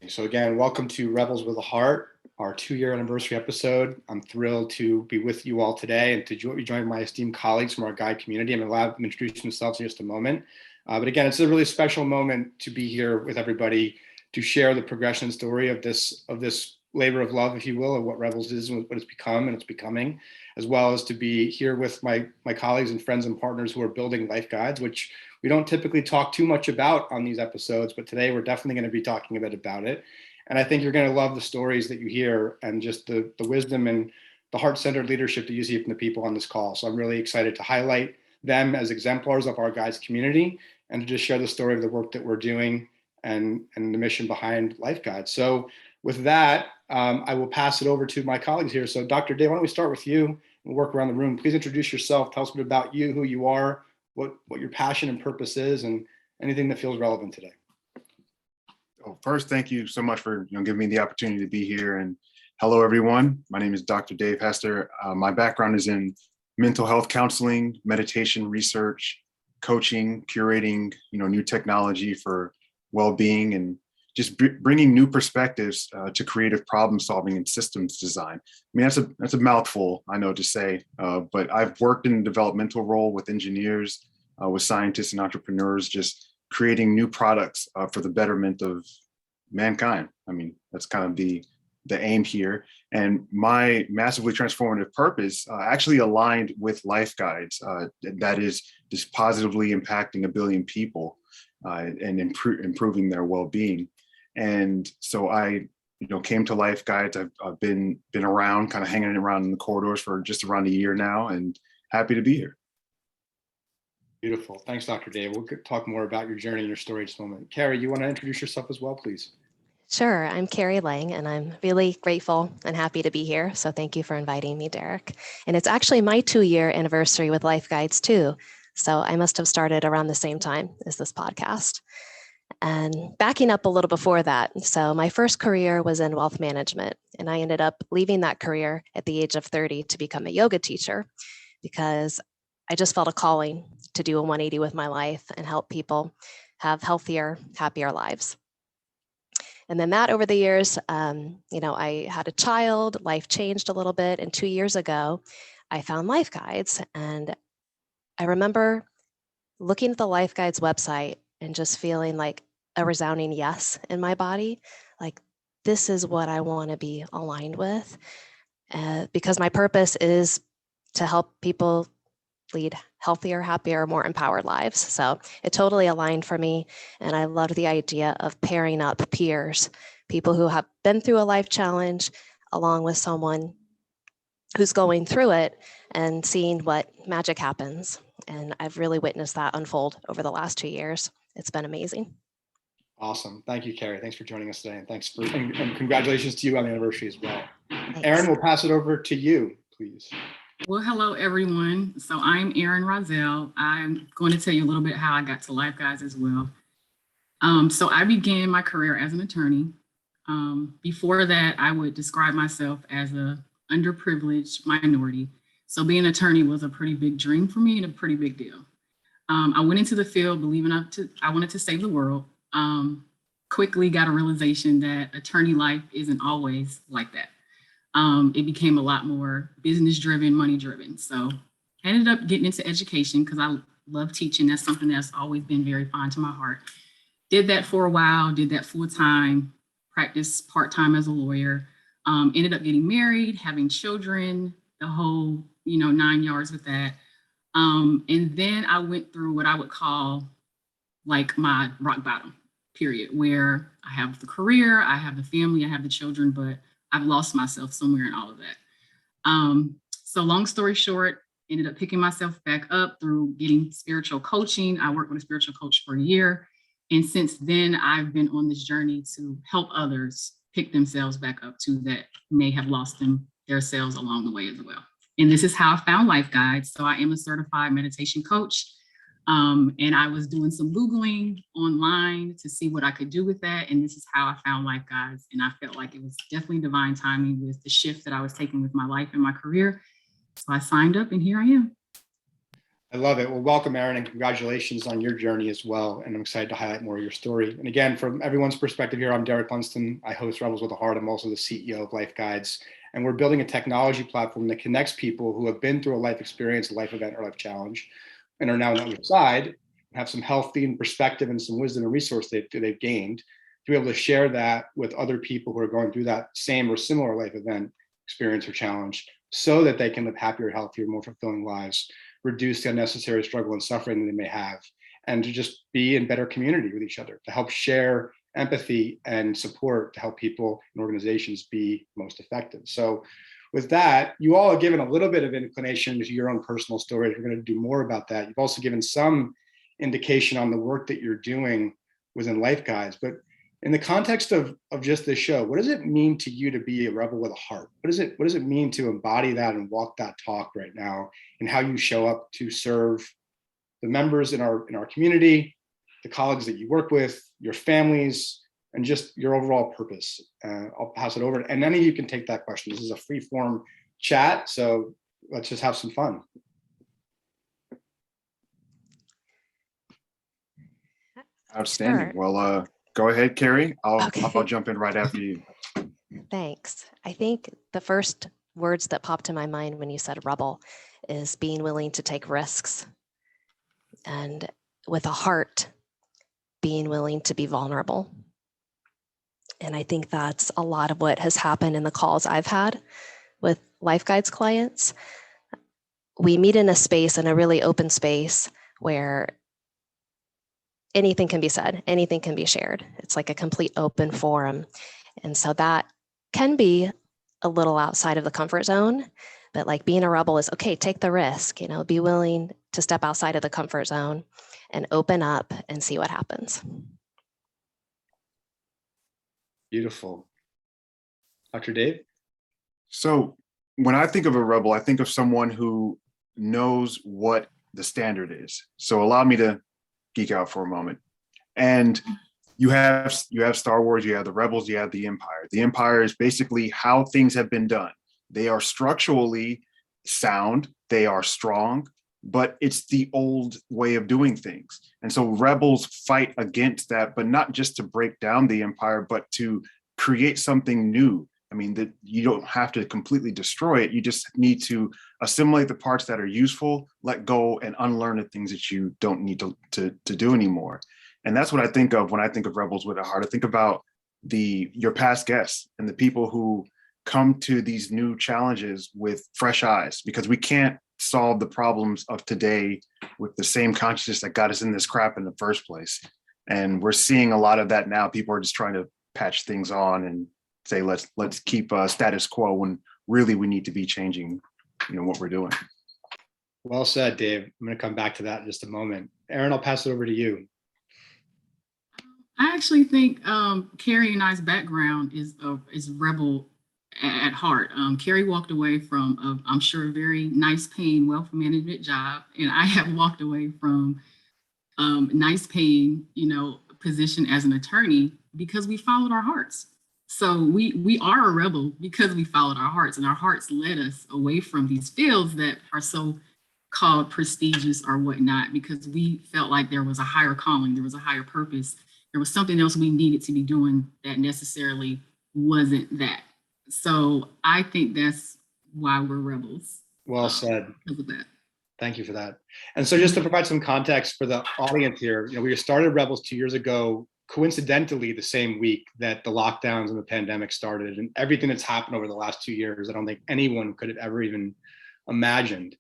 So again, welcome to Rebels with a Heart, our 2-year anniversary episode. I'm thrilled to be with you all today and to join my esteemed colleagues from our guide community. I'm going to allow them to introduce themselves in just a moment. But again, it's a really special moment to be here with everybody to share the progression story of this labor of love, if you will, of what Rebels is and what it's become and it's becoming, as well as to be here with my colleagues and friends and partners who are building LifeGuides, which we don't typically talk too much about on these episodes, but today we're definitely going to be talking a bit about it. And I think you're going to love the stories that you hear and just the wisdom and the heart-centered leadership that you see from the people on this call. So I'm really excited to highlight them as exemplars of our guides community and to just share the story of the work that we're doing and the mission behind LifeGuides. So with that, I will pass it over to my colleagues here. So Dr. Dave, why don't we start with you and work around the room. Please introduce yourself. Tell us a bit about you, who you are, what your passion and purpose is, and anything that feels relevant today. Oh, first, thank you so much for giving me the opportunity to be here. And hello, everyone. My name is Dr. Dave Hester. My background is in mental health counseling, meditation research, coaching, curating, new technology for well-being, and just bringing new perspectives to creative problem solving and systems design. I mean, that's a mouthful, I know, to say, but I've worked in a developmental role with engineers, with scientists and entrepreneurs, just creating new products for the betterment of mankind. I mean, that's kind of the aim here. And my massively transformative purpose actually aligned with LifeGuides, that is just positively impacting 1 billion people and improving their well-being. And so I, came to LifeGuides. I've been around, kind of hanging around in the corridors for just around a year now, and happy to be here. Beautiful. Thanks, Dr. Dave. We'll talk more about your journey and your story in just a moment. Carrie, you want to introduce yourself as well, please? Sure. I'm Carrie Lang, and I'm really grateful and happy to be here. So thank you for inviting me, Derek. And it's actually my 2-year anniversary with LifeGuides too. So I must have started around the same time as this podcast. And backing up a little before that, so my first career was in wealth management, and I ended up leaving that career at the age of 30 to become a yoga teacher because I just felt a calling to do a 180 with my life and help people have healthier, happier lives. And then that over the years, I had a child, life changed a little bit, and 2 years ago, I found LifeGuides, and I remember looking at the LifeGuides website and just feeling like a resounding yes in my body, like this is what I want to be aligned with, because my purpose is to help people lead healthier, happier, more empowered lives. So it totally aligned for me. And I loved the idea of pairing up peers, people who have been through a life challenge, along with someone who's going through it and seeing what magic happens. And I've really witnessed that unfold over the last 2 years. It's been amazing. Awesome. Thank you, Carrie. Thanks for joining us today. And and congratulations to you on the anniversary as well. Thanks. Erin, we'll pass it over to you, please. Well, hello, everyone. So I'm Erin Rozzelle. I'm going to tell you a little bit how I got to LifeGuides as well. So I began my career as an attorney. Before that, I would describe myself as a underprivileged minority. So being an attorney was a pretty big dream for me and a pretty big deal. I went into the field believing I wanted to save the world. Quickly got a realization that attorney life isn't always like that. It became a lot more business driven, money driven. So I ended up getting into education because I love teaching. That's something that's always been very fond to my heart. Did that for a while, did that full time, practiced part time as a lawyer, ended up getting married, having children, the whole, 9 yards with that. And then I went through what I would call like my rock bottom period, where I have the career, I have the family, I have the children, but I've lost myself somewhere in all of that. So long story short, ended up picking myself back up through getting spiritual coaching. I worked with a spiritual coach for a year. And since then, I've been on this journey to help others pick themselves back up too that may have lost their selves along the way as well. And this is how I found LifeGuides. So I am a certified meditation coach. And I was doing some Googling online to see what I could do with that. And this is how I found LifeGuides. And I felt like it was definitely divine timing with the shift that I was taking with my life and my career. So I signed up and here I am. I love it. Well, welcome, Erin, and congratulations on your journey as well. And I'm excited to highlight more of your story. And again, from everyone's perspective here, I'm Derek Lundsten. I host Rebels with a Heart. I'm also the CEO of LifeGuides. And we're building a technology platform that connects people who have been through a life experience, a life event, or life challenge, and are now on the other side, have some healthy and perspective and some wisdom and resource they've gained to be able to share that with other people who are going through that same or similar life event, experience, or challenge, so that they can live happier, healthier, more fulfilling lives, reduce the unnecessary struggle and suffering that they may have, and to just be in better community with each other, to help share empathy and support to help people and organizations be most effective. So with that, you all have given a little bit of inclination to your own personal stories. We're going to do more about that. You've also given some indication on the work that you're doing within LifeGuides. But in the context of just this show, what does it mean to you to be a rebel with a heart? What does it mean to embody that and walk that talk right now, and how you show up to serve the members in our community, the colleagues that you work with, your families, and just your overall purpose? I'll pass it over, and any of you can take that question. This is a free form chat, so let's just have some fun. Outstanding. Sure. Well, go ahead, Carrie. I'll Okay. jump in right after you. Thanks. I think the first words that popped to my mind when you said rebel is being willing to take risks, and with a heart, being willing to be vulnerable. And I think that's a lot of what has happened in the calls I've had with LifeGuides clients. We meet in a space, in a really open space, where anything can be said, anything can be shared. It's like a complete open forum. And so that can be a little outside of the comfort zone, but like being a rebel is, okay, take the risk, be willing to step outside of the comfort zone and open up and see what happens. Beautiful. Dr. Dave? So when I think of a rebel, I think of someone who knows what the standard is. So allow me to geek out for a moment. And you have Star Wars, you have the Rebels, you have the Empire. The Empire is basically how things have been done. They are structurally sound, they are strong, but it's the old way of doing things. And so rebels fight against that, but not just to break down the empire, but to create something new. I mean, that you don't have to completely destroy it. You just need to assimilate the parts that are useful, let go, and unlearn the things that you don't need to do anymore. And that's what I think of when I think of Rebels with a Heart. I think about your past guests and the people who come to these new challenges with fresh eyes, because we can't solve the problems of today with the same consciousness that got us in this crap in the first place. And we're seeing a lot of that now. People are just trying to patch things on and say, let's keep status quo, when really we need to be changing, what we're doing. Well said, Dave. I'm going to come back to that in just a moment. Erin, I'll pass it over to you. I actually think Carrie and I's background is rebel at heart. Carrie walked away from, I'm sure, a very nice paying wealth management job, and I have walked away from nice paying, position as an attorney because we followed our hearts. So we are a rebel because we followed our hearts, and our hearts led us away from these fields that are so called prestigious or whatnot, because we felt like there was a higher calling, there was a higher purpose, there was something else we needed to be doing that necessarily wasn't that. So I think that's why we're rebels. Well said. Because of that. Thank you for that. And so just to provide some context for the audience here, we started Rebels 2 years ago, coincidentally the same week that the lockdowns and the pandemic started, and everything that's happened over the last 2 years, I don't think anyone could have ever even imagined.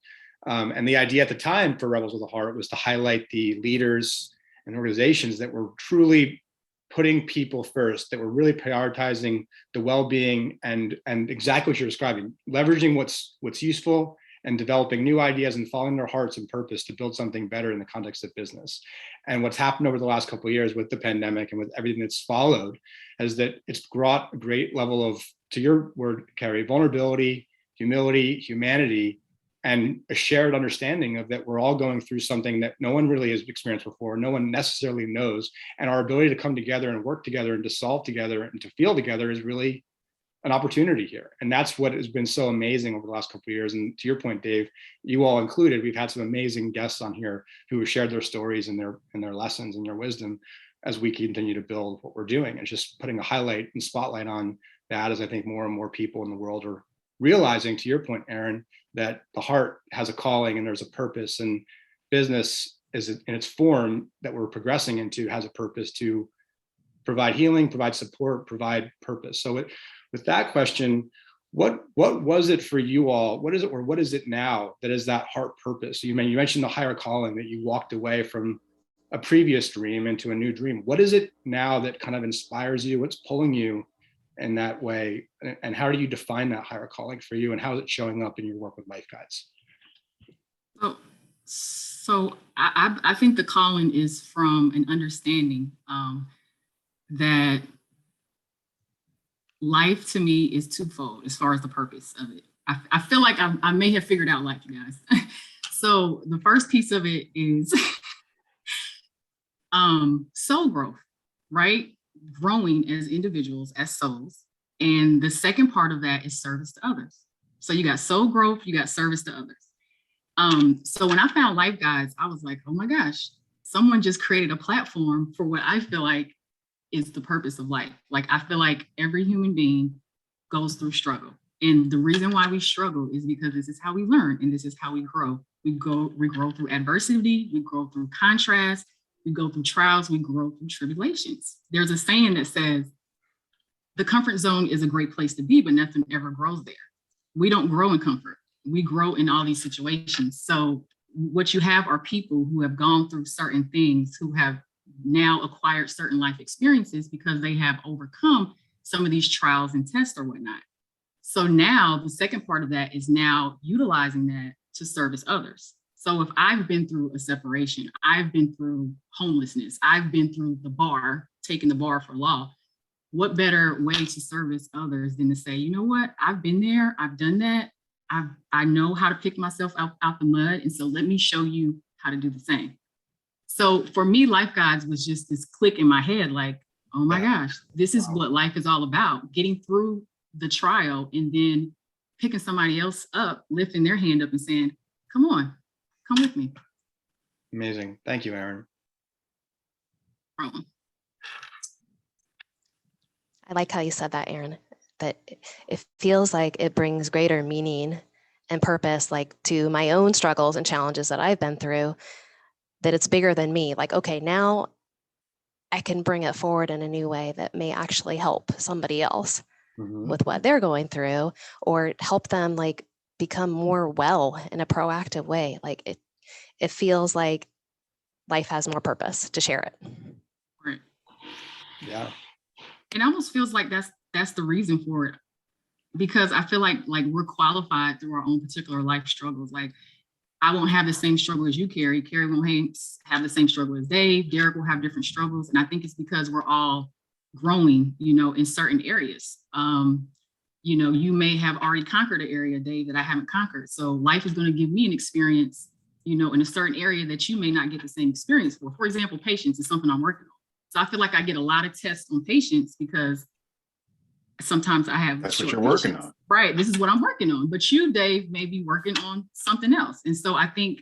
And the idea at the time for Rebels with a Heart was to highlight the leaders and organizations that were truly putting people first, that were really prioritizing the well-being and exactly what you're describing, leveraging what's useful and developing new ideas and following their hearts and purpose to build something better in the context of business. And what's happened over the last couple of years with the pandemic and with everything that's followed is that it's brought a great level of, to your word, Carrie, vulnerability, humility, humanity, and a shared understanding of that we're all going through something that no one really has experienced before, no one necessarily knows. And our ability to come together and work together and to solve together and to feel together is really an opportunity here. And that's what has been so amazing over the last couple of years. And to your point, Dave, you all included, we've had some amazing guests on here who have shared their stories and their lessons and their wisdom as we continue to build what we're doing. And just putting a highlight and spotlight on that, as I think more and more people in the world are realizing, to your point, Erin, that the heart has a calling and there's a purpose, and business is in its form that we're progressing into has a purpose to provide healing, provide support, provide purpose. So with that question, what was it for you all? What is it, or what is it now that is that heart purpose? You mentioned the higher calling, that you walked away from a previous dream into a new dream. What is it now that kind of inspires you? What's pulling you in that way? And how do you define that higher calling for you? And how is it showing up in your work with LifeGuides? So I think the calling is from an understanding that life to me is twofold as far as the purpose of it. I feel like I may have figured out life, you guys. So the first piece of it is soul growth, right? Growing as individuals, as souls. And the second part of that is service to others. So you got soul growth, you got service to others. So when I found LifeGuides, I was like, oh my gosh, someone just created a platform for what I feel like is the purpose of life. Like, I feel like every human being goes through struggle. And the reason why we struggle is because this is how we learn and this is how we grow. We grow through adversity, we grow through contrast, we go through trials, we grow through tribulations. There's a saying that says, the comfort zone is a great place to be, but nothing ever grows there. We don't grow in comfort. We grow in all these situations. So what you have are people who have gone through certain things, who have now acquired certain life experiences because they have overcome some of these trials and tests or whatnot. So now the second part of that is now utilizing that to service others. So if I've been through a separation, I've been through homelessness, I've been through the bar, taking the bar for law, what better way to service others than to say, you know what, I've been there, I've done that, I know how to pick myself out the mud, and so let me show you how to do the same. So for me, LifeGuides was just this click in my head, like, oh my gosh, this is what life is all about, getting through the trial and then picking somebody else up, lifting their hand up and saying, come on, come with me. Amazing. Thank you, Erin. I like how you said that, Erin, that it feels like it brings greater meaning and purpose, like to my own struggles and challenges that I've been through, that it's bigger than me. Like, okay, now I can bring it forward in a new way that may actually help somebody else with what they're going through, or help them like become more well in a proactive way. Like it feels like life has more purpose to share it. Right. Yeah. It almost feels like that's the reason for it, because I feel like we're qualified through our own particular life struggles. Like, I won't have the same struggle as you, Carrie. Carrie won't have the same struggle as Dave. Derek will have different struggles. And I think it's because we're all growing, in certain areas. You may have already conquered an area, Dave, that I haven't conquered. So life is going to give me an experience, in a certain area that you may not get the same experience for. For example, patience is something I'm working on. So I feel like I get a lot of tests on patience because sometimes I have. That's what you're working on. Right. This is what I'm working on. But you, Dave, may be working on something else. And so I think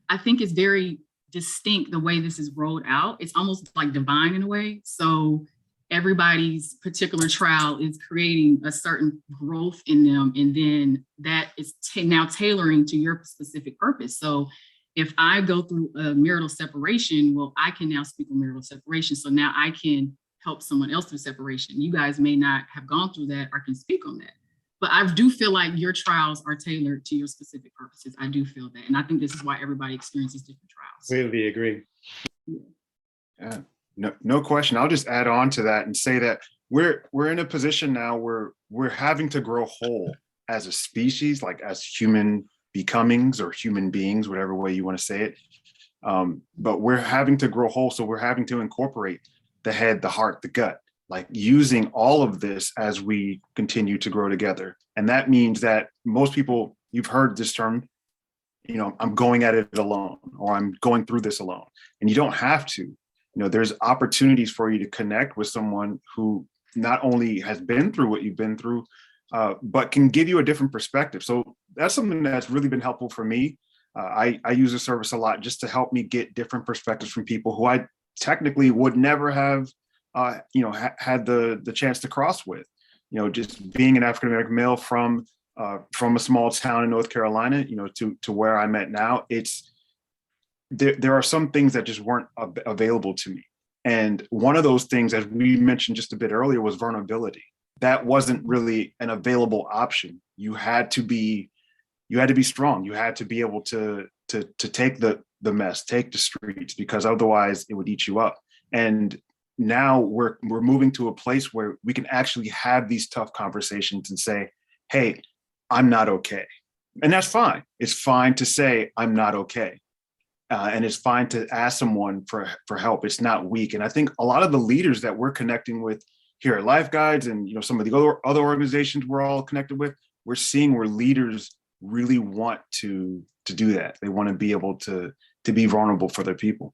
it's very distinct the way this is rolled out. It's almost like divine in a way. So everybody's particular trial is creating a certain growth in them. And then that is now tailoring to your specific purpose. So if I go through a marital separation, well, I can now speak on marital separation. So now I can help someone else through separation. You guys may not have gone through that or can speak on that. But I do feel like your trials are tailored to your specific purposes. I do feel that. And I think this is why everybody experiences different trials. Completely agree. Yeah, no question. I'll just add on to that and say that we're in a position now where we're having to grow whole as a species, like as human becomings or human beings, whatever way you want to say it. But we're having to grow whole. So we're having to incorporate the head, the heart, the gut, like using all of this as we continue to grow together. And that means that most people, you've heard this term, I'm going at it alone, or I'm going through this alone. And you don't have to. There's opportunities for you to connect with someone who not only has been through what you've been through, but can give you a different perspective. So that's something that's really been helpful for me. I use the service a lot just to help me get different perspectives from people who I technically would never have, had the chance to cross with. Just being an African American male from a small town in North Carolina, to where I'm at now, there are some things that just weren't available to me. And one of those things, as we mentioned just a bit earlier, was vulnerability. That wasn't really an available option. You had to be strong. You had to be able to take the mess, take the streets, because otherwise it would eat you up. And now we're moving to a place where we can actually have these tough conversations and say, hey, I'm not okay. And that's fine. It's fine to say I'm not okay. And it's fine to ask someone for help. It's not weak. And I think a lot of the leaders that we're connecting with here at LifeGuides and some of the other organizations we're all connected with, we're seeing where leaders really want to do that. They want to be able to be vulnerable for their people.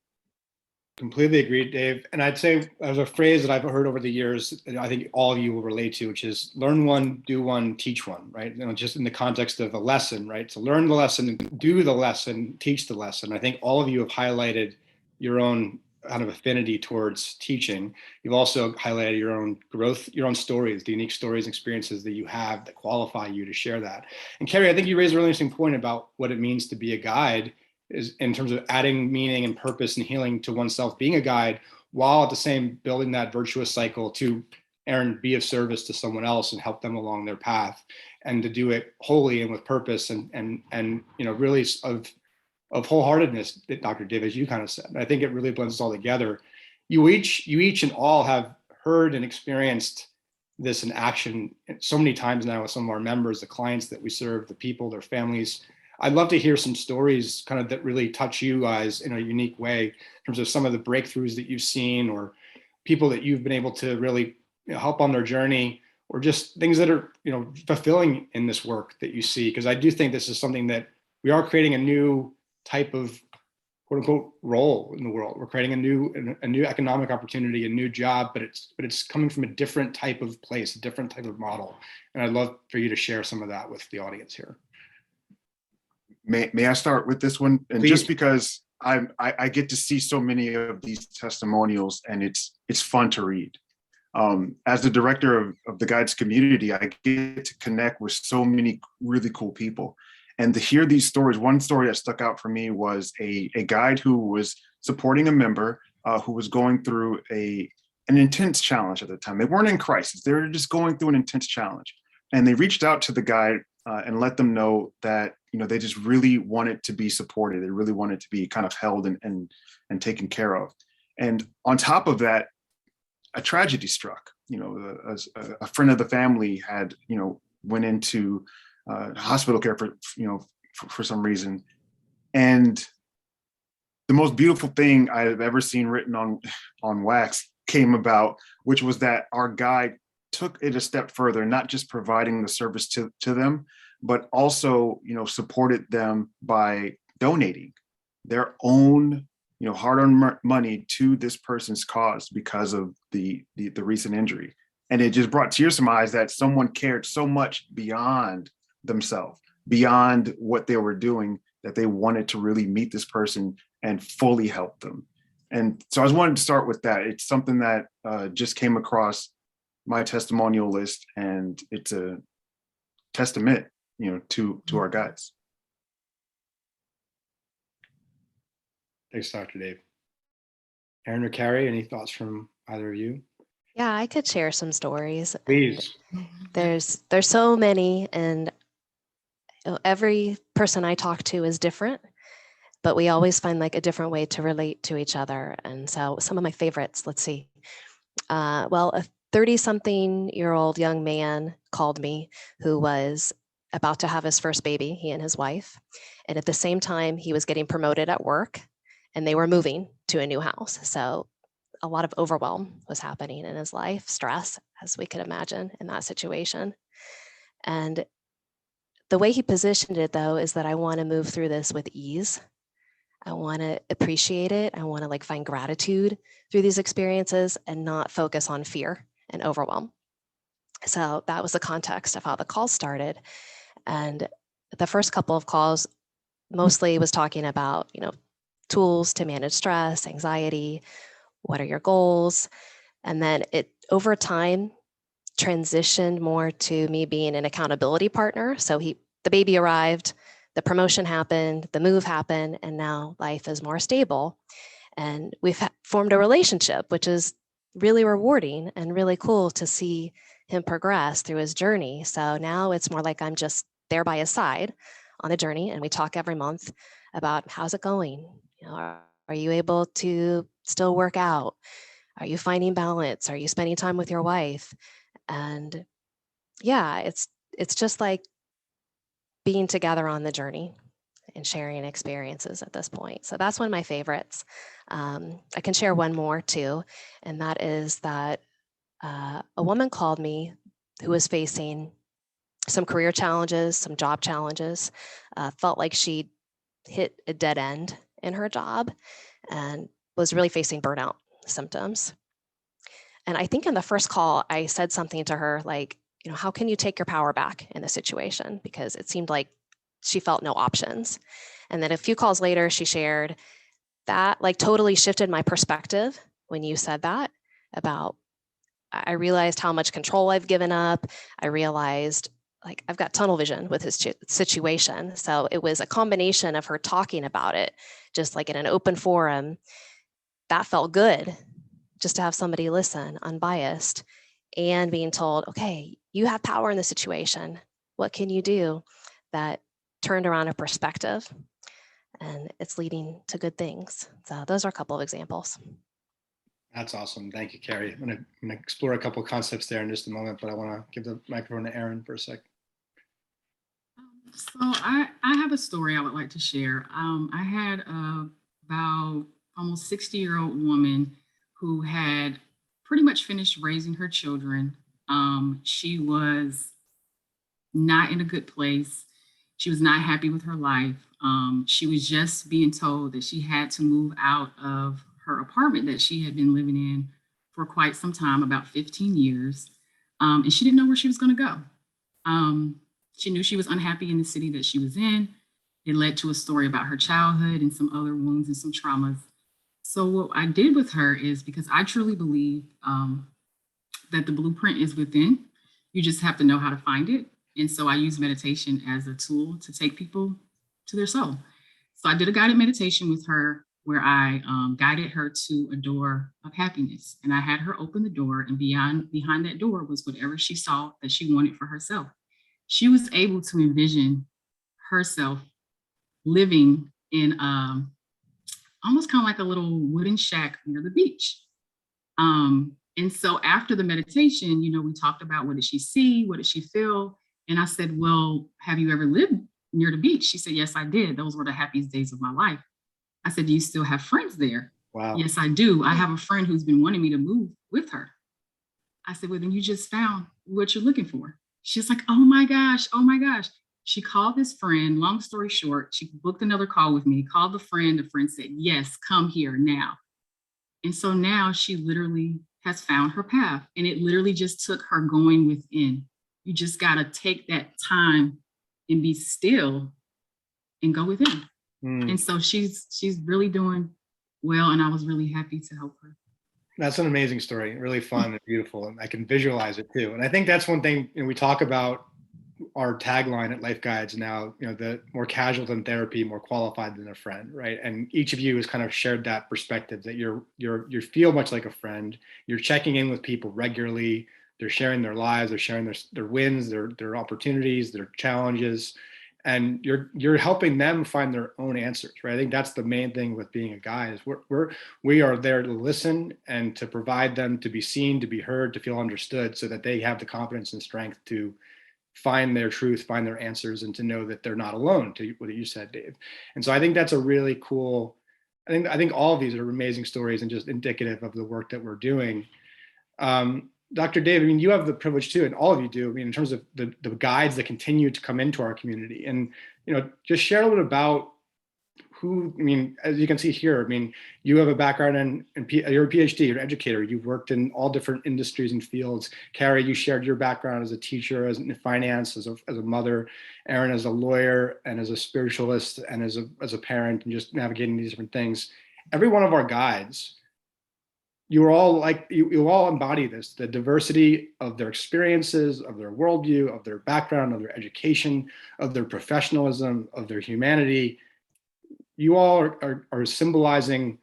Completely agree, Dave. And I'd say there's a phrase that I've heard over the years, and I think all of you will relate to, which is learn one, do one, teach one, right? Just in the context of a lesson, right? So learn the lesson, do the lesson, teach the lesson. I think all of you have highlighted your own kind of affinity towards teaching. You've also highlighted your own growth, your own stories, the unique stories and experiences that you have that qualify you to share that. And Carrie, I think you raised a really interesting point about what it means to be a guide, is in terms of adding meaning and purpose and healing to oneself, being a guide, while at the same building that virtuous cycle to, Erin, be of service to someone else and help them along their path, and to do it wholly and with purpose and really of wholeheartedness, that Dr. Dave, as you kind of said. I think it really blends us all together. You each and all have heard and experienced this in action so many times now with some of our members, the clients that we serve, the people, their families. I'd love to hear some stories kind of that really touch you guys in a unique way in terms of some of the breakthroughs that you've seen, or people that you've been able to really help on their journey, or just things that are fulfilling in this work that you see. Because I do think this is something that we are creating a new type of quote unquote role in the world. We're creating a new economic opportunity, a new job, but it's coming from a different type of place, a different type of model. And I'd love for you to share some of that with the audience here. May I start with this one? And Please. Just because I get to see so many of these testimonials, and it's fun to read. As the director of the Guides community, I get to connect with so many really cool people. And to hear these stories, one story that stuck out for me was a guide who was supporting a member who was going through an intense challenge at the time. They weren't in crisis. They were just going through an intense challenge. And they reached out to the guide and let them know that they just really wanted to be supported. They really wanted to be kind of held and taken care of. And on top of that, a tragedy struck. A friend of the family had went into hospital care for some reason. And the most beautiful thing I've ever seen written on wax came about, which was that our guide took it a step further, not just providing the service to them, but also, supported them by donating their own, hard-earned money to this person's cause because of the recent injury. And it just brought tears to my eyes that someone cared so much beyond themselves, beyond what they were doing, that they wanted to really meet this person and fully help them. And so I just wanted to start with that. It's something that just came across my testimonial list, and it's a testament, to our guides. Thanks, Dr. Dave. Erin or Carrie, any thoughts from either of you? Yeah, I could share some stories. Please. There's so many, and every person I talk to is different, but we always find like a different way to relate to each other. And so some of my favorites, let's see. Well, a 30-something-year-old young man called me who was about to have his first baby, he and his wife. And at the same time, he was getting promoted at work, and they were moving to a new house. So a lot of overwhelm was happening in his life, stress, as we could imagine in that situation. And the way he positioned it, though, is that I want to move through this with ease. I want to appreciate it. I want to find gratitude through these experiences and not focus on fear and overwhelm. So that was the context of how the call started. And the first couple of calls mostly was talking about, tools to manage stress, anxiety, what are your goals? And then it over time transitioned more to me being an accountability partner. So the baby arrived, the promotion happened, the move happened, and now life is more stable. And we've formed a relationship, which is really rewarding and really cool to see him progress through his journey. So now it's more like I'm just there by his side on the journey, and we talk every month about how's it going. Are you able to still work out? Are you finding balance? Are you spending time with your wife? And yeah, it's just like being together on the journey and sharing experiences at this point. So that's one of my favorites. I can share one more too, and that is that a woman called me who was facing some career challenges, some job challenges, felt like she hit a dead end in her job and was really facing burnout symptoms. And I think in the first call, I said something to her like, how can you take your power back in this situation? Because it seemed like she felt no options. And then a few calls later, she shared that like totally shifted my perspective when you said that about, I realized how much control I've given up. I realized like I've got tunnel vision with his situation. So it was a combination of her talking about it, just like in an open forum. That felt good, just to have somebody listen, unbiased, and being told, okay, you have power in the situation. What can you do? That turned around a perspective, and it's leading to good things. So those are a couple of examples. That's awesome. Thank you, Carrie. I'm going to explore a couple of concepts there in just a moment, but I want to give the microphone to Erin for a sec. So I have a story I would like to share. I had about almost 60-year-old woman who had pretty much finished raising her children. She was not in a good place. She was not happy with her life. She was just being told that she had to move out of her apartment that she had been living in for quite some time, about 15 years. And she didn't know where she was going to go. She knew she was unhappy in the city that she was in. It led to a story about her childhood and some other wounds and some traumas. So what I did with her is, because I truly believe that the blueprint is within, you just have to know how to find it. And so I use meditation as a tool to take people to their soul. So I did a guided meditation with her where I guided her to a door of happiness. And I had her open the door, and behind that door was whatever she saw that she wanted for herself. She was able to envision herself living in almost kind of like a little wooden shack near the beach. And so after the meditation, we talked about, what did she see? What did she feel? And I said, well, have you ever lived near the beach? She said, yes, I did. Those were the happiest days of my life. I said, do you still have friends there? Wow. Yes, I do. I have a friend who's been wanting me to move with her. I said, well, then you just found what you're looking for. She's like, oh my gosh. She called this friend. Long story short, she booked another call with me, called the friend. The friend said, yes, come here now. And so now she literally has found her path. And it literally just took her going within. You just got to take that time and be still and go within. And so she's really doing well. And I was really happy to help her. That's an amazing story, really fun and beautiful. And I can visualize it too. And I think that's one thing, we talk about our tagline at LifeGuides now, the more casual than therapy, more qualified than a friend, right? And each of you has kind of shared that perspective that you feel much like a friend. You're checking in with people regularly. They're sharing their lives. They're sharing their wins, their opportunities, their challenges. And you're helping them find their own answers, right? I think that's the main thing with being a guide, is we are there to listen and to provide them to be seen, to be heard, to feel understood, so that they have the confidence and strength to find their truth, find their answers, and to know that they're not alone, to what you said, Dave. And so I think that's a really cool, I think all of these are amazing stories and just indicative of the work that we're doing. Dr. Dave, you have the privilege too, and all of you do, in terms of the guides that continue to come into our community. And, just share a little bit about who, I mean, as you can see here, I mean, you have a background you're a PhD, you're an educator, you've worked in all different industries and fields. Carrie, you shared your background as a teacher, as in finance, as a mother, Erin as a lawyer and as a spiritualist and as a parent, and just navigating these different things. Every one of our guides, you all embody this, the diversity of their experiences, of their worldview, of their background, of their education, of their professionalism, of their humanity. You all are symbolizing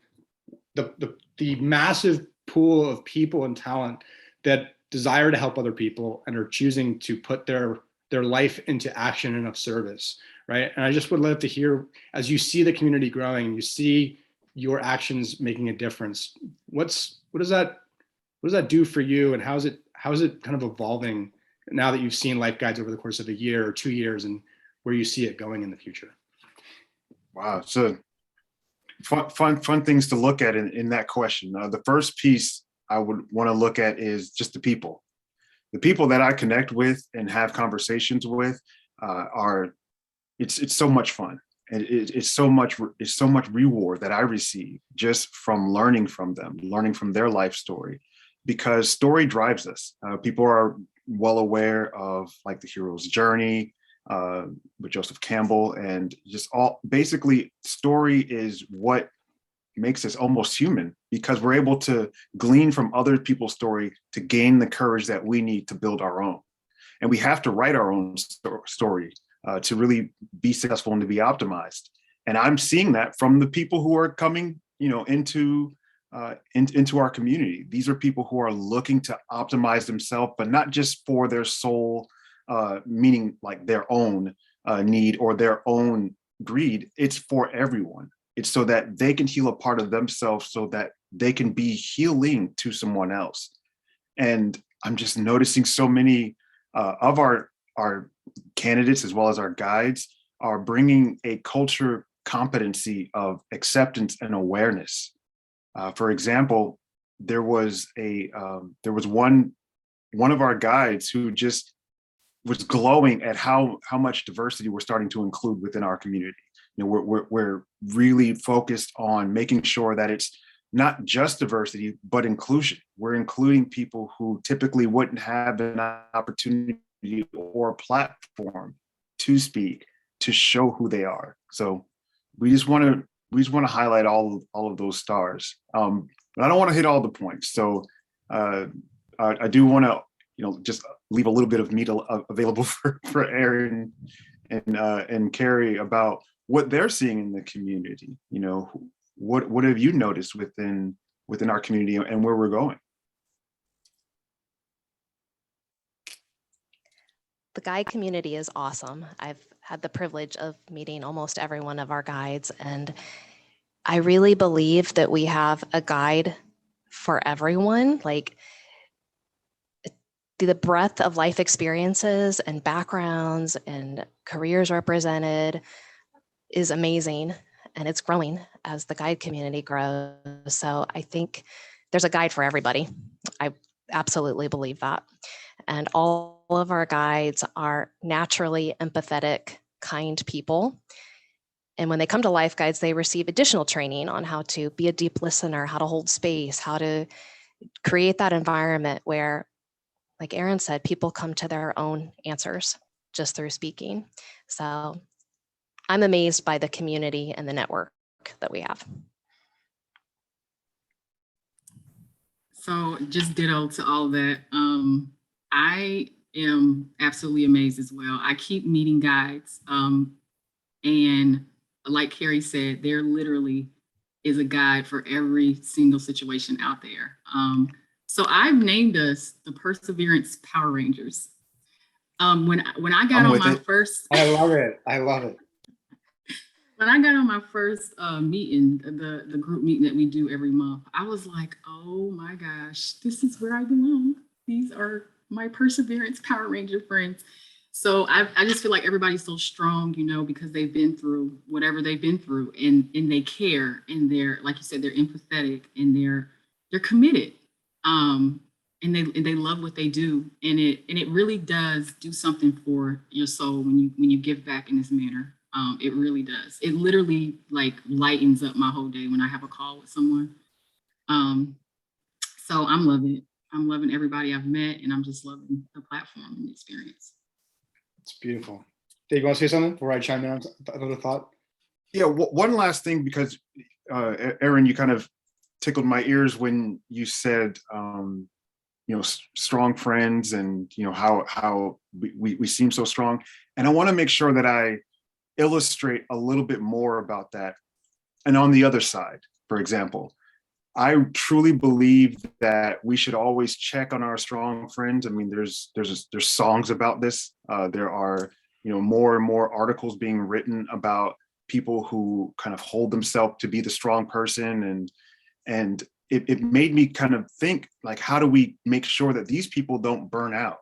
the massive pool of people and talent that desire to help other people and are choosing to put their life into action and of service, right? And I just would love to hear, as you see the community growing and you see your actions making a difference, what does that do for you, and how is it kind of evolving now that you've seen LifeGuides over the course of a year or 2 years, and where you see it going in the future? Wow, so fun things to look at in that question. The first piece I would want to look at is just the people that I connect with and have conversations with. It's so much fun. And it's so much reward that I receive just from learning from them, learning from their life story, because story drives us. People are well aware of like the hero's journey with Joseph Campbell, and just basically story is what makes us almost human, because we're able to glean from other people's story to gain the courage that we need to build our own. And we have to write our own story to really be successful and to be optimized. And I'm seeing that from the people who are coming, into our community. These are people who are looking to optimize themselves, but not just for their sole, meaning like their own need or their own greed. It's for everyone. It's so that they can heal a part of themselves, so that they can be healing to someone else. And I'm just noticing so many of our candidates, as well as our guides, are bringing a culture competency of acceptance and awareness. For example, there was one of our guides who just was glowing at how much diversity we're starting to include within our community. We're really focused on making sure that it's not just diversity, but inclusion. We're including people who typically wouldn't have an opportunity or a platform to speak, to show who they are. So we just want to highlight all of those stars. But I don't want to hit all the points. So I do want to, just leave a little bit of meat available for Erin and Carrie about what they're seeing in the community. What have you noticed within our community and where we're going? The guide community is awesome. I've had the privilege of meeting almost every one of our guides, and I really believe that we have a guide for everyone. Like, the breadth of life experiences and backgrounds and careers represented is amazing, and it's growing as the guide community grows. So I think there's a guide for everybody. I absolutely believe that. And all of our guides are naturally empathetic, kind people. And when they come to LifeGuides, they receive additional training on how to be a deep listener, how to hold space, how to create that environment where, like Erin said, people come to their own answers just through speaking. So I'm amazed by the community and the network that we have. So just ditto to all that. I am absolutely amazed as well. I keep meeting guides. And like Carrie said, there literally is a guide for every single situation out there. So I've named us the Perseverance Power Rangers. When I got on my first, I love it. When I got on my first meeting, the group meeting that we do every month, I was like, oh my gosh, this is where I belong. These are my Perseverance Power Ranger friends. So I just feel like everybody's so strong, because they've been through whatever they've been through, and they care, and they're, like you said, they're empathetic, and they're committed, and they love what they do, and it really does do something for your soul when you give back in this manner. It really does. It literally like lightens up my whole day when I have a call with someone. So I'm loving it. I'm loving everybody I've met, and I'm just loving the platform and the experience. It's beautiful. Dave, you want to say something before I chime in on another thought? Yeah, one last thing, because Erin, you kind of tickled my ears when you said, strong friends, and how we seem so strong. And I want to make sure that I illustrate a little bit more about that. And on the other side, for example, I truly believe that we should always check on our strong friends. I mean, there's songs about this. There are more and more articles being written about people who kind of hold themselves to be the strong person, and it made me kind of think, like, how do we make sure that these people don't burn out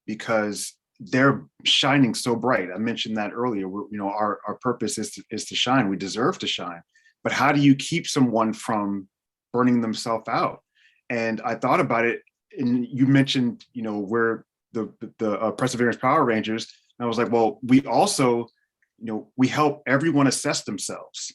because they're shining so bright? I mentioned that earlier. Our purpose is to shine. We deserve to shine. But how do you keep someone from burning themselves out? And I thought about it, and you mentioned, we're the Perseverance Power Rangers. And I was like, well, we also, we help everyone assess themselves.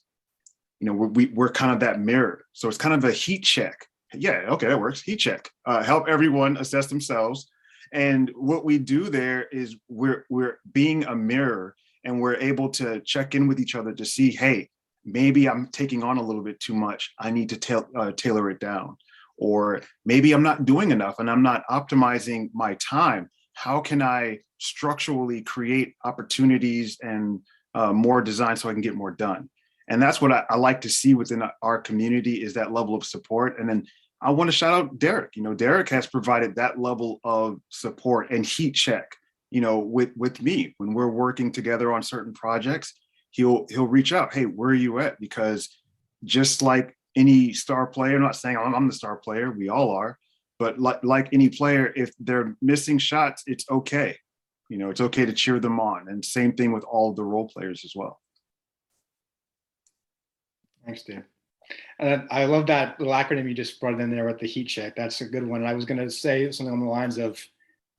We're kind of that mirror. So it's kind of a heat check. Yeah, okay, that works. Heat check. Help everyone assess themselves. And what we do there is we're being a mirror, and we're able to check in with each other to see, hey, maybe I'm taking on a little bit too much. I need to tailor it down. Or maybe I'm not doing enough and I'm not optimizing my time. How can I structurally create opportunities and more design so I can get more done? And that's what I like to see within our community, is that level of support. And then I want to shout out Derek. Derek has provided that level of support and heat check, with me when we're working together on certain projects. He'll reach out. Hey, where are you at? Because just like any star player, I'm not saying I'm the star player, we all are, but like any player, if they're missing shots, it's okay. It's okay to cheer them on. And same thing with all of the role players as well. Thanks, Dave. And I love that little acronym you just brought in there with the heat check. That's a good one. And I was going to say something on the lines of,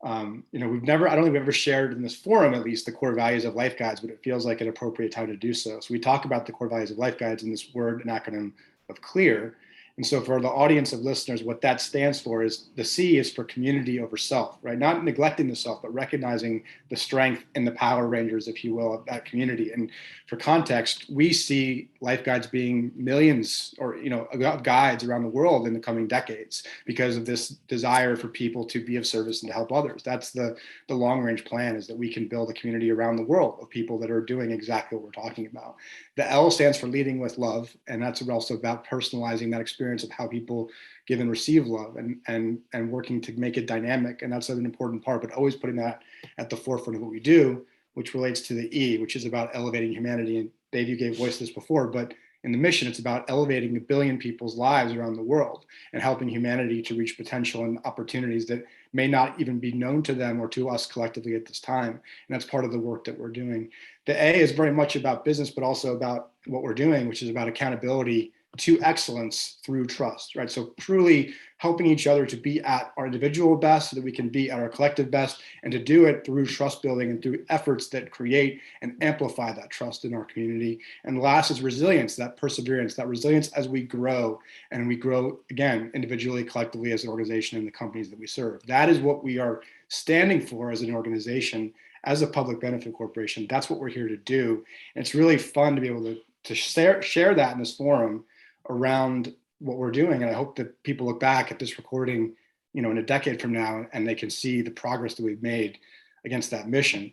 I don't think we've ever shared in this forum, at least, the core values of LifeGuides, but it feels like an appropriate time to do so. So we talk about the core values of LifeGuides in this word and acronym of CLEAR. And so for the audience of listeners, what that stands for is, the C is for community over self, right? Not neglecting the self, but recognizing the strength and the Power Rangers, if you will, of that community. And for context, we see LifeGuides being millions or, of guides around the world in the coming decades because of this desire for people to be of service and to help others. That's the long range plan, is that we can build a community around the world of people that are doing exactly what we're talking about. The L stands for leading with love. And that's also about personalizing that experience of how people give and receive love, and working to make it dynamic. And that's an important part, but always putting that at the forefront of what we do, which relates to the E, which is about elevating humanity. And Dave, you gave voice to this before, but in the mission, it's about elevating 1 billion people's lives around the world and helping humanity to reach potential and opportunities that may not even be known to them or to us collectively at this time. And that's part of the work that we're doing. The A is very much about business, but also about what we're doing, which is about accountability to excellence through trust, right? So truly helping each other to be at our individual best so that we can be at our collective best, and to do it through trust building and through efforts that create and amplify that trust in our community. And last is resilience, that perseverance, that resilience as we grow, and we grow again, individually, collectively, as an organization and the companies that we serve. That is what we are standing for as an organization, as a public benefit corporation. That's what we're here to do. And it's really fun to be able to share that in this forum around what we're doing. And I hope that people look back at this recording, in a decade from now, and they can see the progress that we've made against that mission.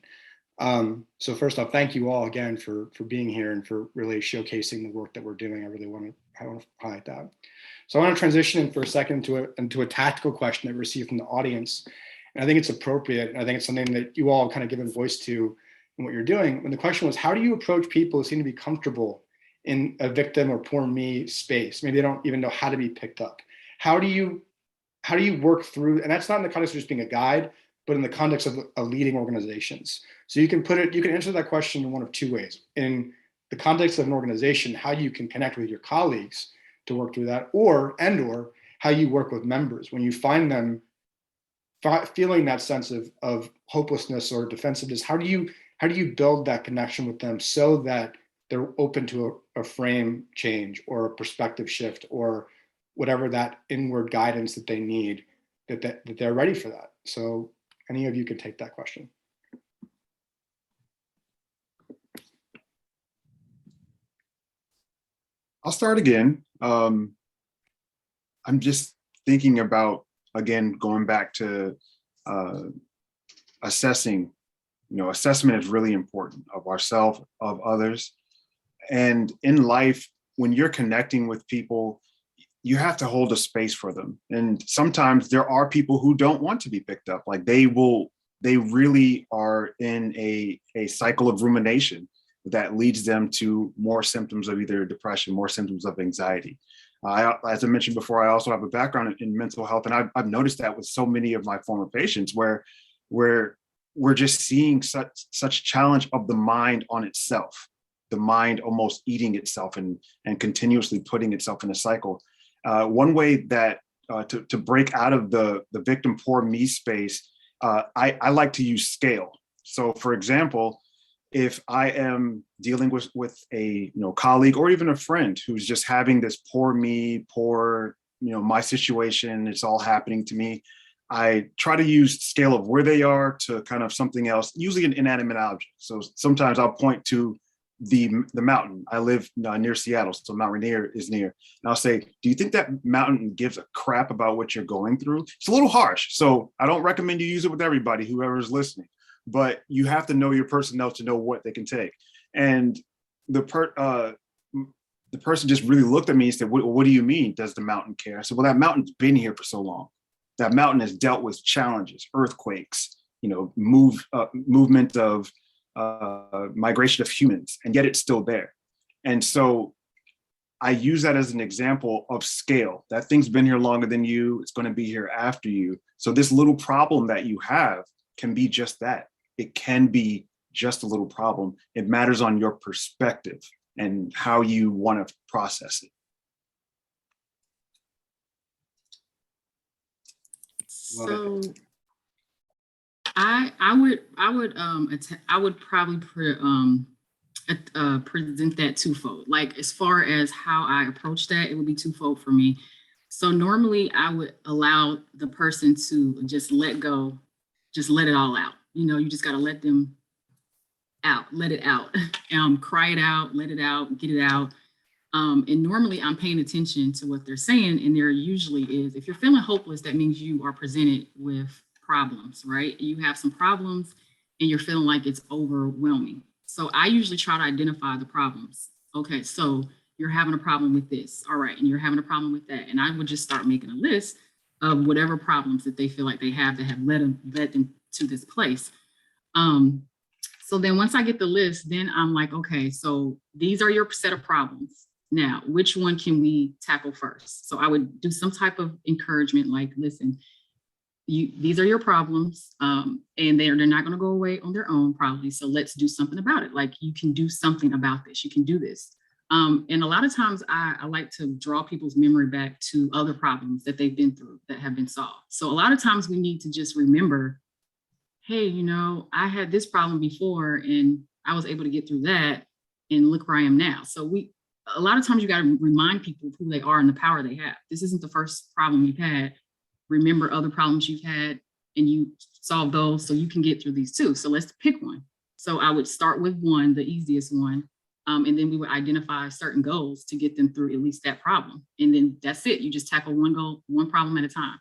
So first off, thank you all again for being here and for really showcasing the work that we're doing. I really want to highlight that. So I want to transition in for a second into a tactical question that we received from the audience. And I think it's appropriate. And I think it's something that you all kind of given voice to in what you're doing. And the question was, how do you approach people who seem to be comfortable in a victim or poor me space? Maybe they don't even know how to be picked up. How do you work through, and that's not in the context of just being a guide, but in the context of leading organizations. So you can answer that question in one of two ways. In the context of an organization, how you can connect with your colleagues to work through that, or how you work with members when you find them feeling that sense of hopelessness or defensiveness. How do how do you build that connection with them so that they're open to a frame change or a perspective shift or whatever that inward guidance that they need, that they're ready for that? So any of you can take that question. I'll start again. I'm just thinking about, again, going back to assessing. Assessment is really important of ourselves, of others. And in life, when you're connecting with people, you have to hold a space for them. And sometimes there are people who don't want to be picked up. Like they really are in a cycle of rumination that leads them to more symptoms of either depression, more symptoms of anxiety. As I mentioned before, I also have a background in mental health, and I've noticed that with so many of my former patients, where we're just seeing such challenge of the mind on itself, the mind almost eating itself and continuously putting itself in a cycle. One way that to break out of the victim poor me space, I like to use scale. So, for example, if I am dealing with a colleague or even a friend who's just having this poor me, my situation, it's all happening to me, I try to use scale of where they are to kind of something else, usually an inanimate object. So sometimes I'll point to the mountain. I live near Seattle, so Mount Rainier is near. And I'll say, do you think that mountain gives a crap about what you're going through? It's a little harsh, so I don't recommend you use it with everybody, whoever's listening. But you have to know your personnel to know what they can take. And the person just really looked at me and said, what do you mean, does the mountain care? I said, well, that mountain's been here for so long. That mountain has dealt with challenges, earthquakes, movement of migration of humans, and yet it's still there. And so I use that as an example of scale. That thing's been here longer than you, it's going to be here after you. So this little problem that you have can be just that. It can be just a little problem. It matters on your perspective and how you want to process it. So I would probably present that twofold. Like, as far as how I approach that, it would be twofold for me. So normally I would allow the person to just let go, just let it all out. You just got to let them out, let it out, cry it out, let it out, get it out. And normally I'm paying attention to what they're saying. And there usually is, if you're feeling hopeless, that means you are presented with problems, right? You have some problems and you're feeling like it's overwhelming. So I usually try to identify the problems. Okay, so you're having a problem with this. All right, and you're having a problem with that. And I would just start making a list of whatever problems that they feel like they have that have led them to this place. So then once I get the list, then I'm like, okay, so these are your set of problems. Now, which one can we tackle first? So I would do some type of encouragement, like, listen, these are your problems, and they're not going to go away on their own, probably. So let's do something about it. Like, you can do something about this. You can do this. And a lot of times I like to draw people's memory back to other problems that they've been through that have been solved. So a lot of times we need to just remember, hey, I had this problem before and I was able to get through that, and look where I am now. So a lot of times you got to remind people of who they are and the power they have. This isn't the first problem you've had. Remember other problems you've had and you solve those so you can get through these too. So let's pick one. So I would start with one, the easiest one. And then we would identify certain goals to get them through at least that problem. And then that's it. You just tackle one goal, one problem at a time.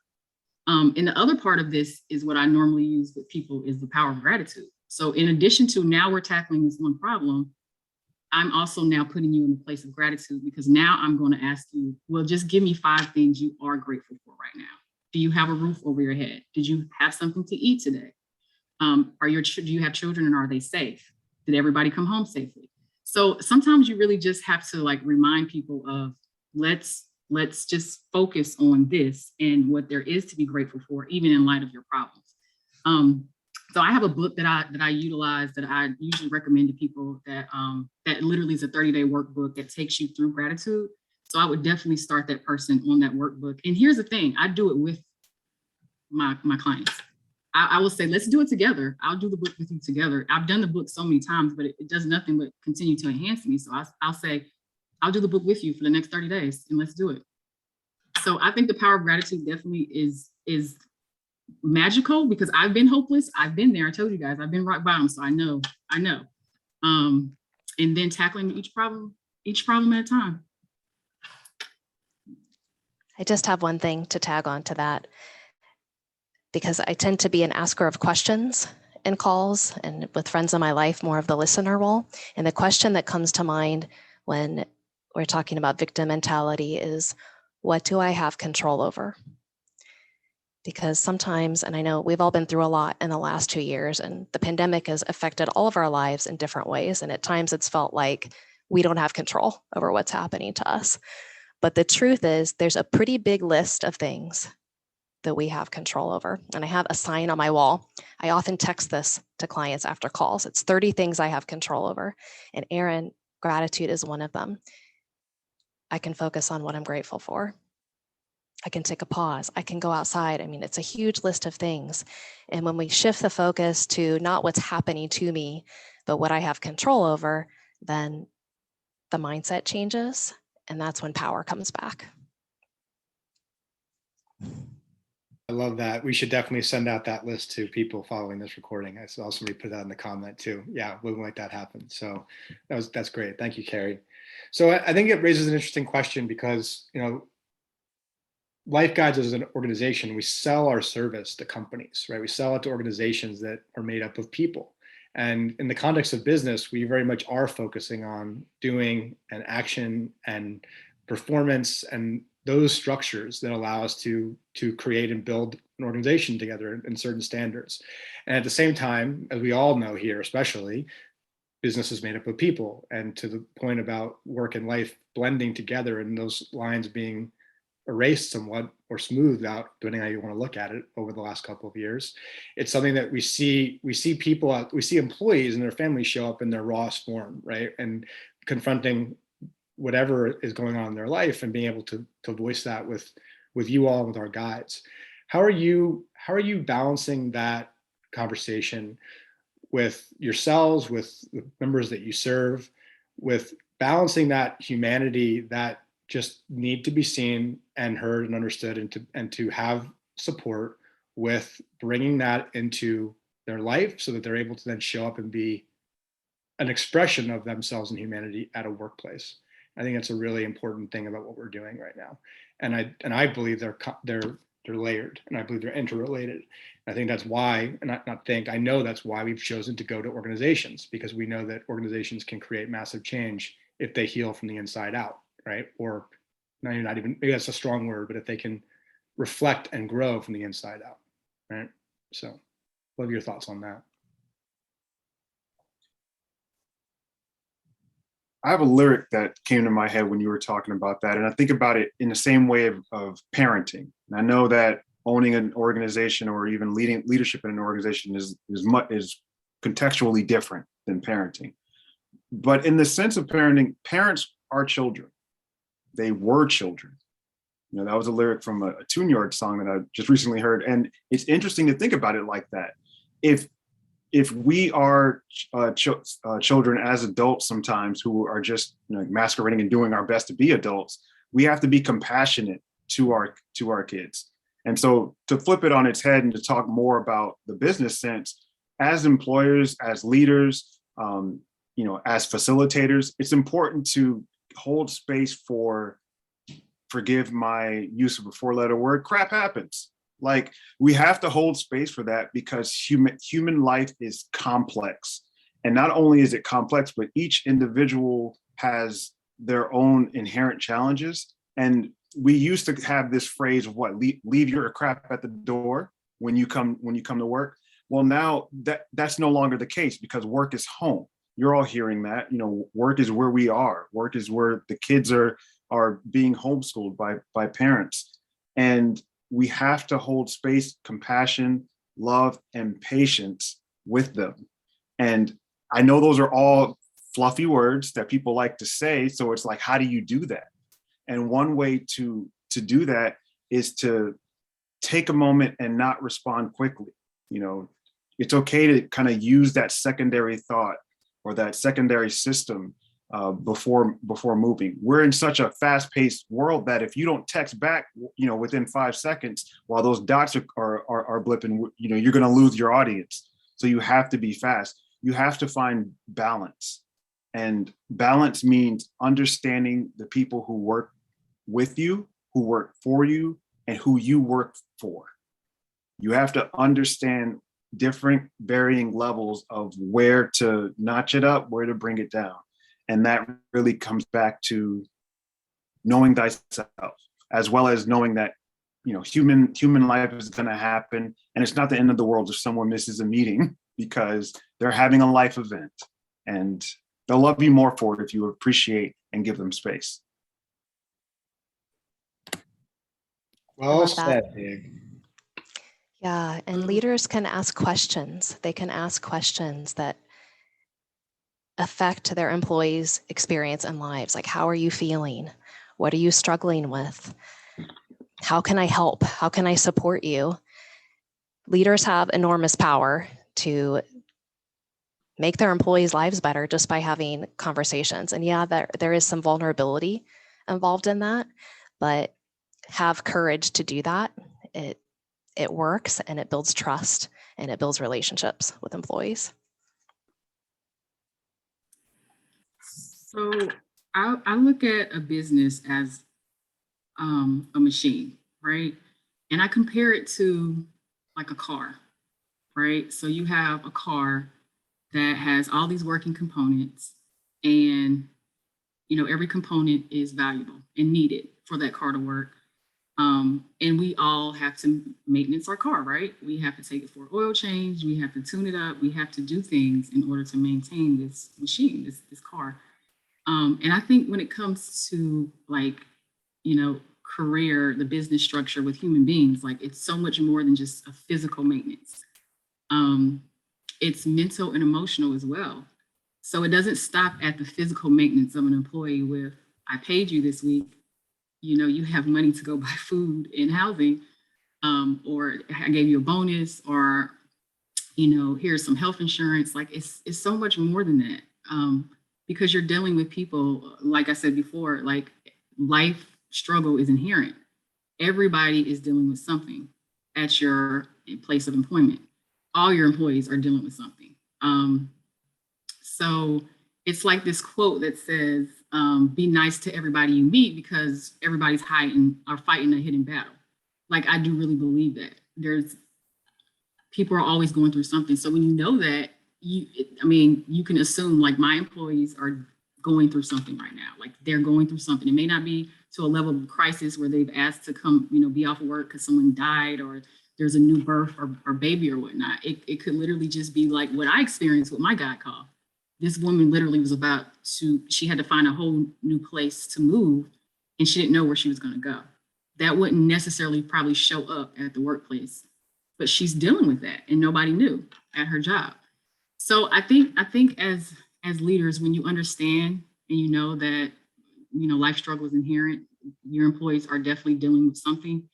And the other part of this is what I normally use with people is the power of gratitude. So in addition to now we're tackling this one problem, I'm also now putting you in the place of gratitude, because now I'm going to ask you, well, just give me 5 things you are grateful for right now. Do you have a roof over your head? Did you have something to eat today? Do you have children, and are they safe? Did everybody come home safely? So sometimes you really just have to remind people of let's just focus on this and what there is to be grateful for, even in light of your problems. So I have a book that I utilize that I usually recommend to people that literally is a 30-day workbook that takes you through gratitude. So I would definitely start that person on that workbook. And here's the thing, I do it with my clients. I will say, let's do it together. I'll do the book with you together. I've done the book so many times, but it does nothing but continue to enhance me. So I'll say, I'll do the book with you for the next 30 days and let's do it. So I think the power of gratitude definitely is magical, because I've been hopeless. I've been there. I told you guys, I've been rock bottom. So I know. And then tackling each problem at a time. I just have one thing to tag on to that, because I tend to be an asker of questions in calls, and with friends in my life, more of the listener role. And the question that comes to mind when we're talking about victim mentality is, what do I have control over? Because sometimes, and I know we've all been through a lot in the last 2 years, and the pandemic has affected all of our lives in different ways. And at times it's felt like we don't have control over what's happening to us. But the truth is, there's a pretty big list of things that we have control over. And I have a sign on my wall. I often text this to clients after calls. It's 30 things I have control over. And Erin, gratitude is one of them. I can focus on what I'm grateful for. I can take a pause. I can go outside. I mean, it's a huge list of things. And when we shift the focus to not what's happening to me, but what I have control over, then the mindset changes. And that's when power comes back. I love that. We should definitely send out that list to people following this recording. I saw somebody put that in the comment too. Yeah, we wouldn't let that happen. So that's great. Thank you, Carrie. So I think it raises an interesting question, because, LifeGuides as an organization, we sell our service to companies, right? We sell it to organizations that are made up of people. And in the context of business, we very much are focusing on doing and action and performance and those structures that allow us to create and build an organization together in certain standards. And at the same time, as we all know here, especially, business is made up of people. And to the point about work and life blending together and those lines being erased somewhat or smoothed out, depending on how you want to look at it, over the last couple of years, it's something that we see people, we see employees and their families show up in their rawest form, right? And confronting whatever is going on in their life and being able to voice that with you all, with our guides. How are you balancing that conversation with yourselves, with the members that you serve, with balancing that humanity that just need to be seen and heard and understood, and to have support, with bringing that into their life so that they're able to then show up and be an expression of themselves and humanity at a workplace? I think that's a really important thing about what we're doing right now. And I believe they're layered, and I believe they're interrelated. I think that's why, and I know that's why we've chosen to go to organizations, because we know that organizations can create massive change if they heal from the inside out, right? Or not even, maybe that's a strong word, but if they can reflect and grow from the inside out, right? So what are your thoughts on that? I have a lyric that came to my head when you were talking about that. And I think about it in the same way of parenting. And I know that owning an organization or even leadership in an organization is contextually different than parenting. But in the sense of parenting, parents are children. They were children. That was a lyric from a Tune-Yard song that I just recently heard. And it's interesting to think about it like that. If we are children as adults sometimes, who are just masquerading and doing our best to be adults, we have to be compassionate to our kids. And so to flip it on its head and to talk more about the business sense, as employers, as leaders, as facilitators, it's important to hold space for, forgive my use of a 4-letter word, crap happens. Like, we have to hold space for that, because human life is complex. And not only is it complex, but each individual has their own inherent challenges. And we used to have this phrase of leave your crap at the door when you come to work. Well, now that's no longer the case, because work is home. You're all hearing that. Work is where we are. Work is where the kids are being homeschooled by parents. And we have to hold space, compassion, love, and patience with them. And I know those are all fluffy words that people like to say. So it's like, how do you do that? And one way to do that is to take a moment and not respond quickly. You know, it's okay to kind of use that secondary thought or that secondary system before moving. We're in such a fast-paced world that if you don't text back, you know, within 5 seconds, while those dots are blipping, you know, you're going to lose your audience. So you have to be fast. You have to find balance, and balance means understanding the people who work with you, who work for you, and who you work for. You have to understand different varying levels of where to notch it up, where to bring it down. And that really comes back to knowing thyself, as well as knowing that, you know, human life is going to happen. And it's not the end of the world if someone misses a meeting, because they're having a life event, and they'll love you more for it if you appreciate and give them space. Well love that. said, Big. Yeah, and leaders can ask questions. They can ask questions that affect their employees' experience and lives. Like, how are you feeling? What are you struggling with? How can I help? How can I support you? Leaders have enormous power to make their employees' lives better just by having conversations. And yeah, there is some vulnerability involved in that, but have courage to do that. It works, and it builds trust, and it builds relationships with employees. So I look at a business as a machine, right? And I compare it to like a car, right? So you have a car that has all these working components, and you know, every component is valuable and needed for that car to work. And we all have to maintenance our car, right? We have to take it for oil change. We have to tune it up. We have to do things in order to maintain this machine, this car. And I think when it comes to, like, you know, career, the business structure with human beings, like, it's so much more than just a physical maintenance. It's mental and emotional as well. So it doesn't stop at the physical maintenance of an employee with, I paid you this week, you know, you have money to go buy food and housing, or I gave you a bonus, or, you know, here's some health insurance. Like, it's so much more than that, because you're dealing with people, like I said before, like, life struggle is inherent. Everybody is dealing with something at your place of employment. All your employees are dealing with something. So it's like this quote that says, be nice to everybody you meet, because everybody's fighting a hidden battle. Like, I do really believe that people are always going through something. So when you know that, you can assume, like, my employees are going through something right now. Like, they're going through something. It may not be to a level of crisis where they've asked to come, you know, be off of work because someone died, or there's a new birth or baby or whatnot. It could literally just be like what I experienced with my guide call. This woman literally was she had to find a whole new place to move, and she didn't know where she was going to go. That wouldn't necessarily probably show up at the workplace, but she's dealing with that, and nobody knew at her job. So I think as leaders, when you understand and you know that, you know, life struggle is inherent, your employees are definitely dealing with something.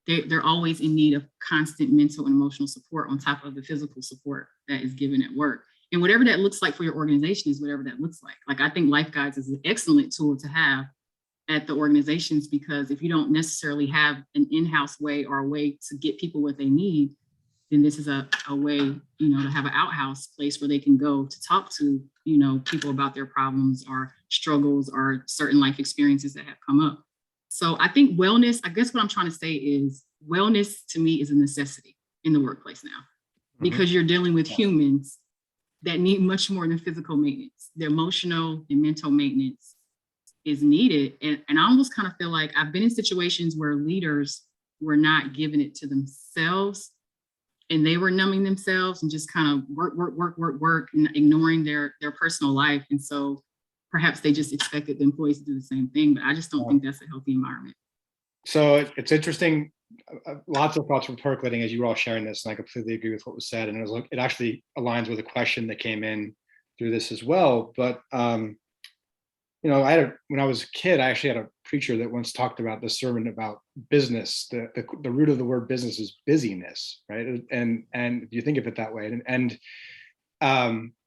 They're always in need of constant mental and emotional support on top of the physical support that is given at work. And whatever that looks like for your organization is whatever that looks like. Like, I think LifeGuides is an excellent tool to have at the organizations, because if you don't necessarily have an in-house way or a way to get people what they need, then this is a way, you know, to have an outhouse place where they can go to talk to, you know, people about their problems or struggles or certain life experiences that have come up. So I think wellness, I guess what I'm trying to say is, wellness to me is a necessity in the workplace now, because you're dealing with humans that need much more than physical maintenance. The emotional and mental maintenance is needed. And I almost kind of feel like I've been in situations where leaders were not giving it to themselves, and they were numbing themselves and just kind of work, and ignoring their personal life. And so perhaps they just expected the employees to do the same thing, but I just don't think that's a healthy environment. So it's interesting. Lots of thoughts were percolating as you were all sharing this, and I completely agree with what was said. And it actually aligns with a question that came in through this as well. But you know, when I was a kid, I actually had a preacher that once talked about the sermon about business. The root of the word business is busyness, right? And you think of it that way.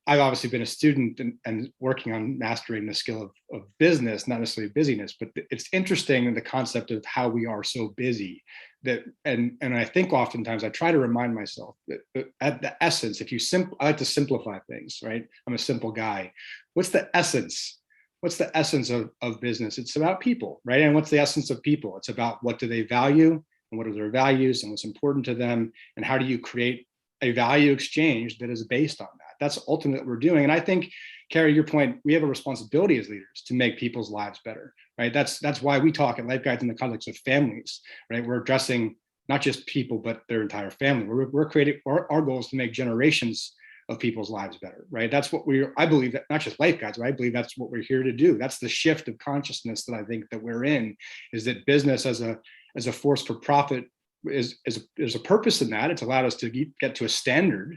I've obviously been a student and working on mastering the skill of business, not necessarily busyness, but it's interesting in the concept of how we are so busy that, and I think oftentimes I try to remind myself that at the essence, I like to simplify things, right? I'm a simple guy. What's the essence? What's the essence of business? It's about people, right? And what's the essence of people? It's about what do they value and what are their values and what's important to them, and how do you create a value exchange that is based on that. That's ultimately what we're doing. And I think, Carrie, your point, we have a responsibility as leaders to make people's lives better, right? That's why we talk at LifeGuides in the context of families, right? We're addressing not just people, but their entire family. We're creating, our goal is to make generations of people's lives better, right? That's what I believe that, not just LifeGuides, but I believe that's what we're here to do. That's the shift of consciousness that I think that we're in, is that business as a force for profit is there's a purpose in that. It's allowed us to get to a standard,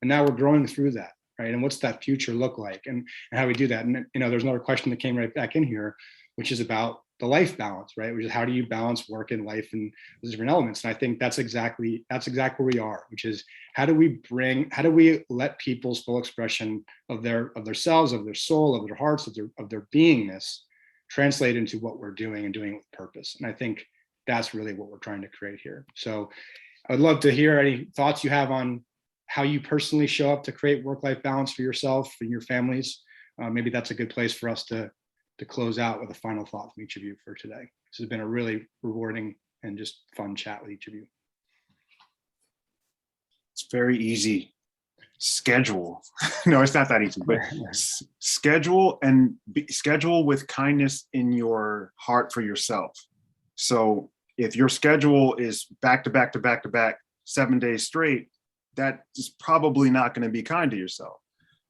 and now we're growing through that, right? And what's that future look like, and how we do that? And there's another question that came right back in here, which is about the life balance, right? Which is, how do you balance work and life and those different elements? And I think that's exactly where we are, which is how do we let people's full expression of their selves, of their soul, of their hearts, of their beingness translate into what we're doing and doing it with purpose. And I think that's really what we're trying to create here. So I would love to hear any thoughts you have on how you personally show up to create work-life balance for yourself and your families. Maybe that's a good place for us to close out with a final thought from each of you for today. This has been a really rewarding and just fun chat with each of you. It's very easy. Schedule. No, it's not that easy, but schedule schedule with kindness in your heart for yourself. So if your schedule is back to back to back to back 7 days straight, that is probably not going to be kind to yourself.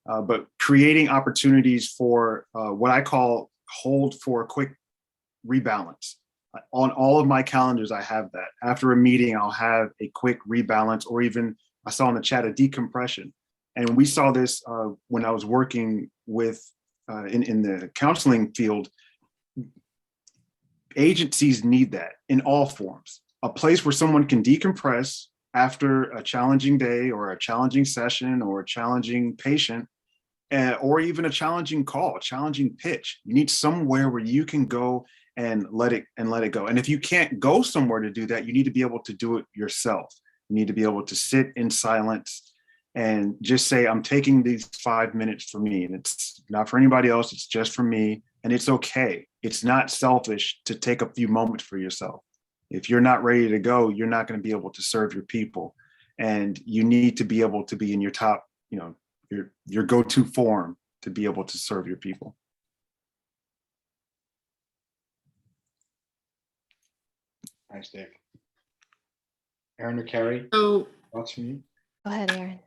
But creating opportunities for what I call hold for a quick rebalance. On all of my calendars, I have that. After a meeting, I'll have a quick rebalance, or even, I saw in the chat, a decompression. And we saw this when I was working with in the counseling field. Agencies need that in all forms. A place where someone can decompress after a challenging day or a challenging session or a challenging patient, or even a challenging call, a challenging pitch. You need somewhere where you can go and let it go. And if you can't go somewhere to do that, you need to be able to do it yourself. You need to be able to sit in silence and just say, I'm taking these 5 minutes for me. And it's not for anybody else, it's just for me. And it's okay. It's not selfish to take a few moments for yourself. If you're not ready to go, you're not going to be able to serve your people. And you need to be able to be in your top, your go-to form to be able to serve your people. Thanks, Dave. Erin or Carrie, So thoughts from you? Go ahead, Erin.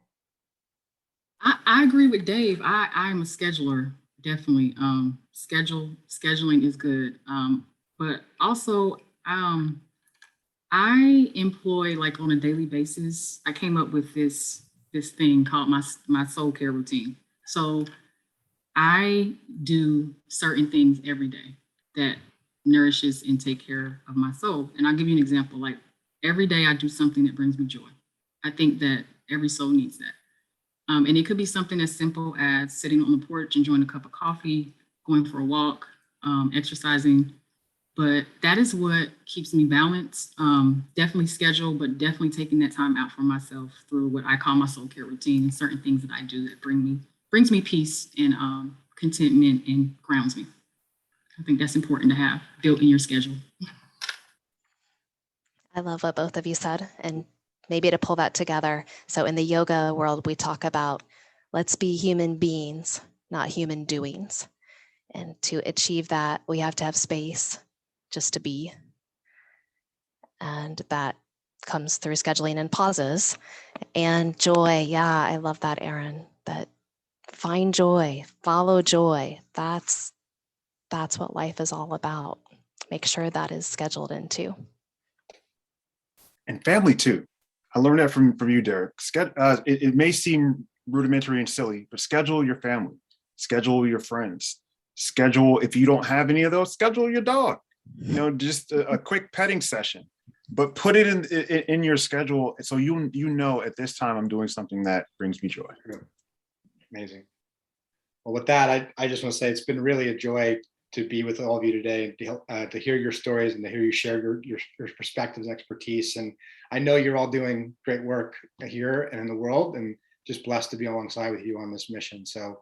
I agree with Dave. I'm a scheduler, definitely. Scheduling is good. But also I employ, like, on a daily basis, I came up with this thing called my soul care routine. So I do certain things every day that nourishes and take care of my soul. And I'll give you an example. Like, every day I do something that brings me joy. I think that every soul needs that. And it could be something as simple as sitting on the porch, enjoying a cup of coffee, going for a walk, exercising. But that is what keeps me balanced. Definitely schedule, but definitely taking that time out for myself through what I call my soul care routine, and certain things that I do that brings me peace and contentment and grounds me. I think that's important to have built in your schedule. I love what both of you said, and maybe to pull that together. So in the yoga world, we talk about, let's be human beings, not human doings. And to achieve that, we have to have space just to be. And that comes through scheduling and pauses. And joy, yeah, I love that, Erin, that find joy, follow joy. That's what life is all about. Make sure that is scheduled in too. And family too. I learned that from you, Derek. It may seem rudimentary and silly, but schedule your family, schedule your friends, schedule, if you don't have any of those, schedule your dog. just a quick petting session, but put it in your schedule so you know at this time I'm doing something that brings me joy. Amazing. Well, with that, I just want to say it's been really a joy to be with all of you today and to hear your stories and to hear you share your perspectives and expertise. And I know you're all doing great work here and in the world, and just blessed to be alongside with you on this mission. So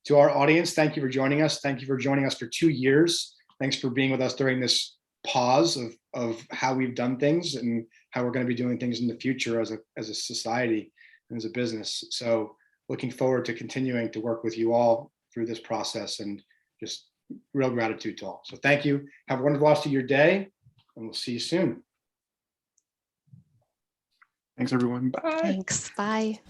to our audience, thank you for joining us. Thank you for joining us for 2 years. Thanks for being with us during this pause of how we've done things and how we're going to be doing things in the future as a society and as a business. So looking forward to continuing to work with you all through this process, and just real gratitude to all. So thank you. Have a wonderful rest of your day, and we'll see you soon. Thanks, everyone. Bye. Thanks. Bye.